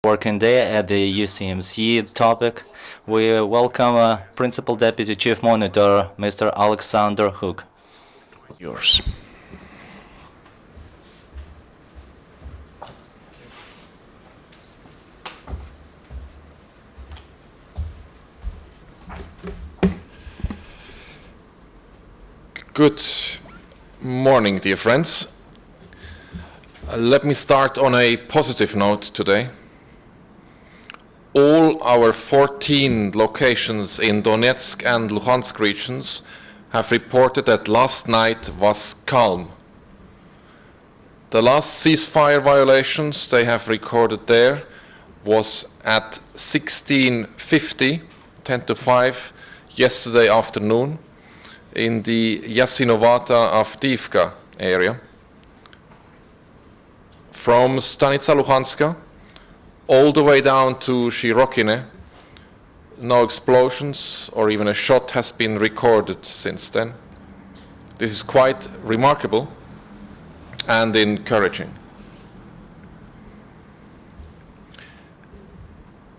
working day at the UCMC topic. We welcome Principal Deputy Chief Monitor, Mr. Alexander Hook. Yours. Good morning, dear friends. Let me start on a positive note today. All our 14 locations in Donetsk and Luhansk regions have reported that last night was calm. The last ceasefire violations they have recorded there was at 16:50, 10 to 5, yesterday afternoon in the Yasinovata-Avdiivka area. From Stanica Luhanska all the way down to Shirokine, no explosions or even a shot has been recorded since then. This is quite remarkable and encouraging.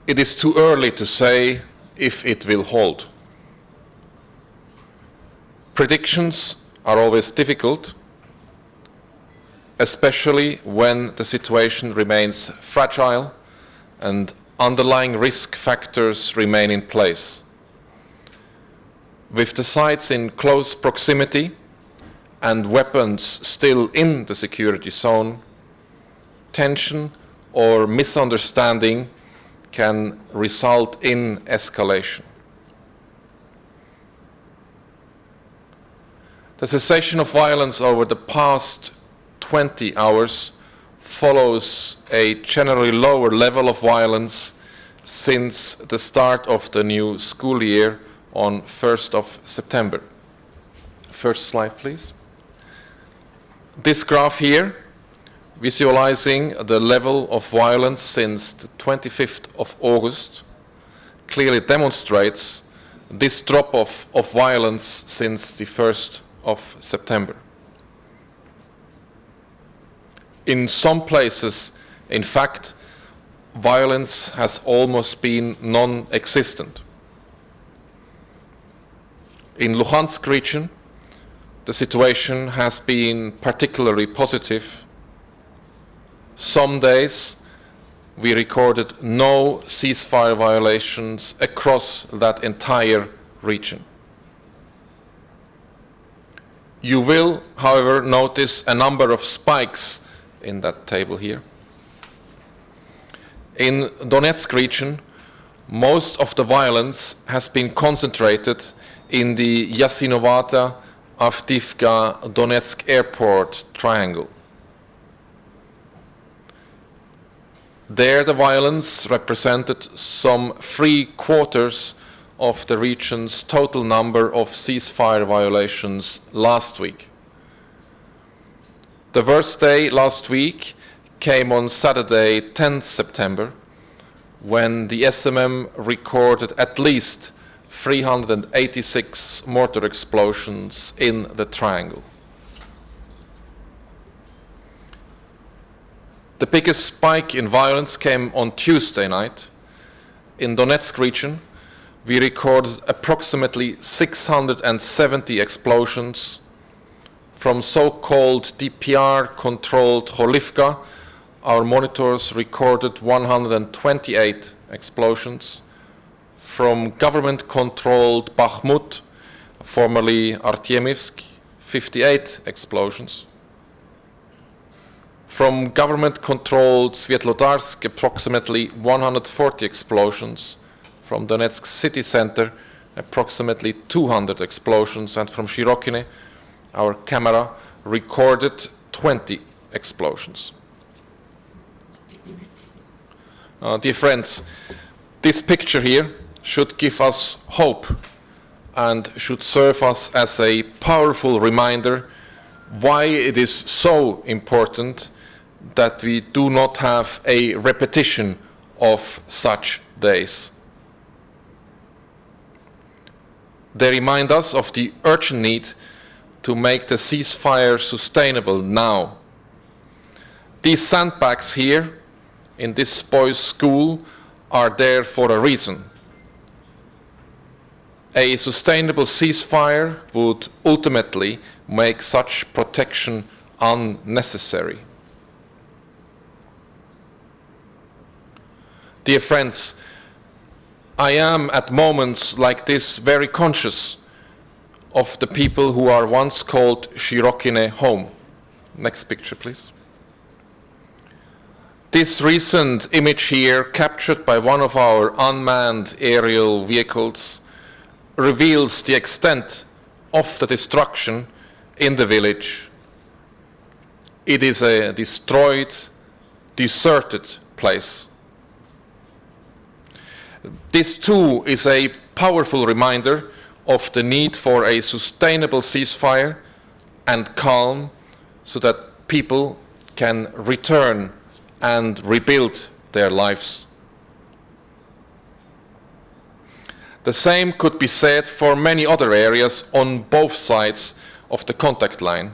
It is too early to say if it will hold. Predictions are always difficult, especially when the situation remains fragile and underlying risk factors remain in place. With the sites in close proximity and weapons still in the security zone, tension or misunderstanding can result in escalation. The cessation of violence over the past 20 hours follows a generally lower level of violence since the start of the new school year on 1st of September. First slide, please. This graph here, visualizing the level of violence since the 25th of August, clearly demonstrates this drop-off of violence since the 1st of September. In some places, in fact, violence has almost been non-existent. In Luhansk region, the situation has been particularly positive. Some days we recorded no ceasefire violations across that entire region. You will, however, notice a number of spikes in that table here. In Donetsk region, most of the violence has been concentrated in the Yasinovata-Avdiivka Donetsk airport triangle. There the violence represented some 3/4 of the region's total number of ceasefire violations last week. The worst day last week came on Saturday, 10th September, when the SMM recorded at least 386 mortar explosions in the triangle. The biggest spike in violence came on Tuesday night. In Donetsk region, we recorded approximately 670 explosions. From so-called DPR-controlled Holivka, our monitors recorded 128 explosions. From government-controlled Bakhmut, formerly Artyemivsk, 58 explosions. From government-controlled Svetlodarsk, approximately 140 explosions. From Donetsk city center, approximately 200 explosions. And from Shirokine, our camera recorded 20 explosions. Dear friends, this picture here should give us hope and should serve us as a powerful reminder why it is so important that we do not have a repetition of such days. They remind us of the urgent need to make the ceasefire sustainable now. These sandbags here in this boys' school are there for a reason. A sustainable ceasefire would ultimately make such protection unnecessary. Dear friends, I am at moments like this very conscious of the people who are once called Shirokine home. Next picture, please. This recent image here, captured by one of our unmanned aerial vehicles, reveals the extent of the destruction in the village. It is a destroyed, deserted place. This too is a powerful reminder of the need for a sustainable ceasefire and calm so that people can return and rebuild their lives. The same could be said for many other areas on both sides of the contact line.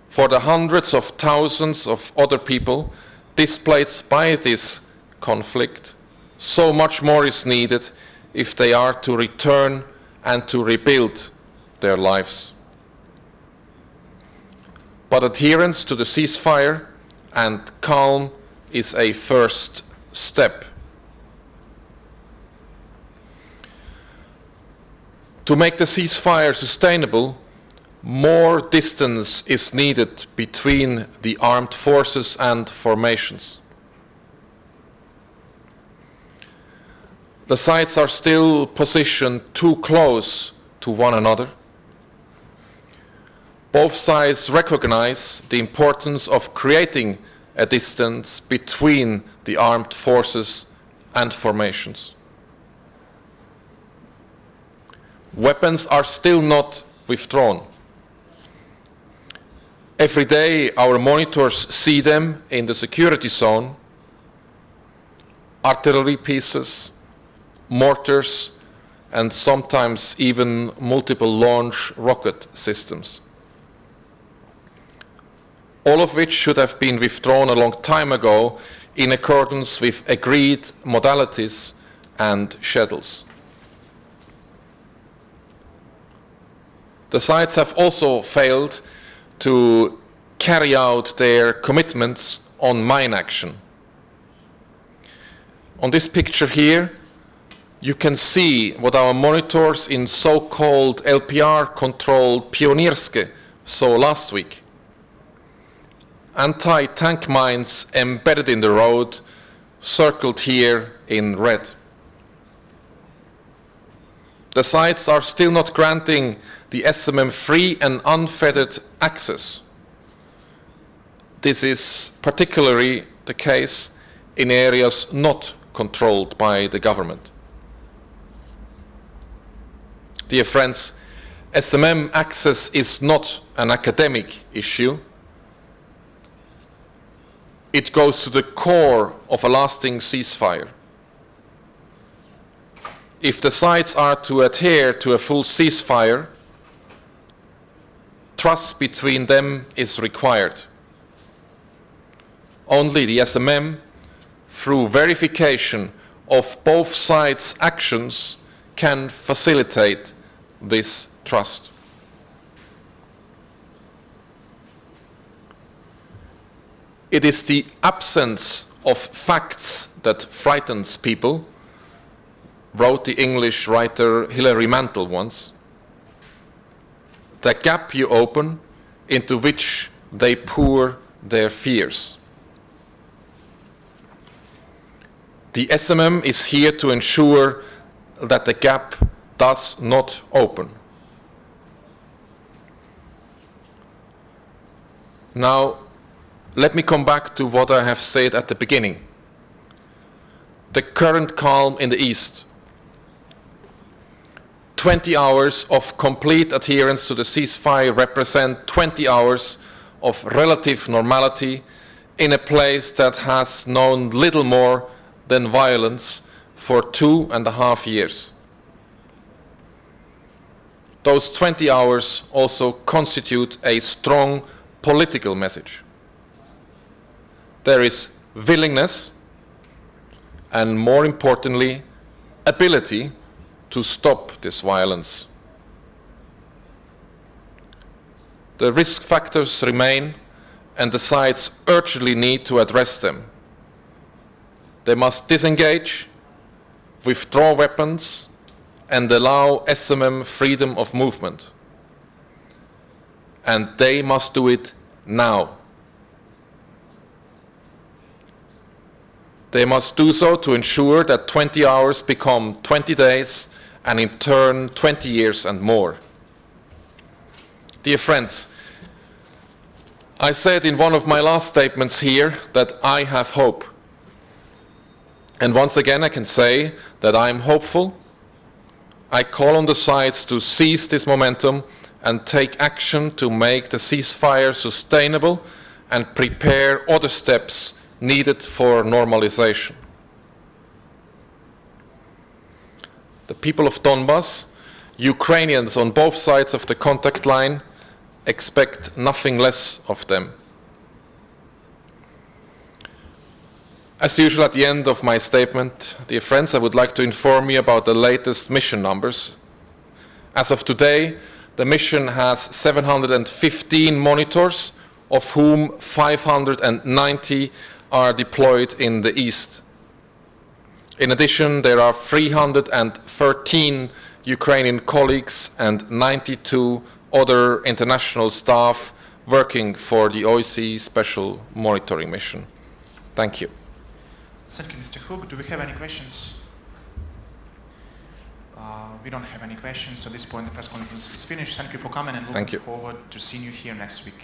For the hundreds of thousands of other people displaced by this conflict, so much more is needed if they are to return and to rebuild their lives. But adherence to the ceasefire and calm is a first step. To make the ceasefire sustainable, more distance is needed between the armed forces and formations. The sides are still positioned too close to one another. Both sides recognize the importance of creating a distance between the armed forces and formations. Weapons are still not withdrawn. Every day our monitors see them in the security zone: artillery pieces, mortars, and sometimes even multiple launch rocket systems. All of which should have been withdrawn a long time ago in accordance with agreed modalities and schedules. The sides have also failed to carry out their commitments on mine action. On this picture here, you can see what our monitors in so-called LPR-controlled Pionierske saw last week. Anti-tank mines embedded in the road, circled here in red. The sites are still not granting the SMM free and unfettered access. This is particularly the case in areas not controlled by the government. Dear friends, SMM access is not an academic issue. It goes to the core of a lasting ceasefire. If the sides are to adhere to a full ceasefire, trust between them is required. Only the SMM, through verification of both sides' actions, can facilitate this trust. It is the absence of facts that frightens people, wrote the English writer Hilary Mantel once. The gap you open into which they pour their fears. The SMM is here to ensure that the gap does not open. Now, let me come back to what I have said at the beginning. The current calm in the East. 20 hours of complete adherence to the ceasefire represent 20 hours of relative normality in a place that has known little more than violence for 2.5 years. Those 20 hours also constitute a strong political message. there is willingness and, more importantly, ability to stop this violence. The risk factors remain, and the sides urgently need to address them. They must disengage, withdraw weapons, and allow SMM freedom of movement. And they must do it now. They must do so to ensure that 20 hours become 20 days, and in turn 20 years and more. Dear friends, I said in one of my last statements here that I have hope. And once again I can say that I am hopeful. I call on the sides to seize this momentum and take action to make the ceasefire sustainable and prepare other steps needed for normalization. The people of Donbas, Ukrainians on both sides of the contact line, expect nothing less of them. As usual, at the end of my statement, dear friends, I would like to inform you about the latest mission numbers. As of today, the mission has 715 monitors, of whom 590 are deployed in the east. In addition, there are 313 Ukrainian colleagues and 92 other international staff working for the OSCE Special Monitoring Mission. Thank you. Thank you, Mr. Hook. Do we have any questions? We don't have any questions, so at this point the press conference is finished. Thank you for coming and looking forward to seeing you here next week.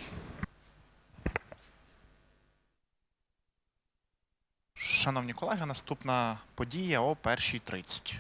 Шановні колеги, наступна подія о 1:30.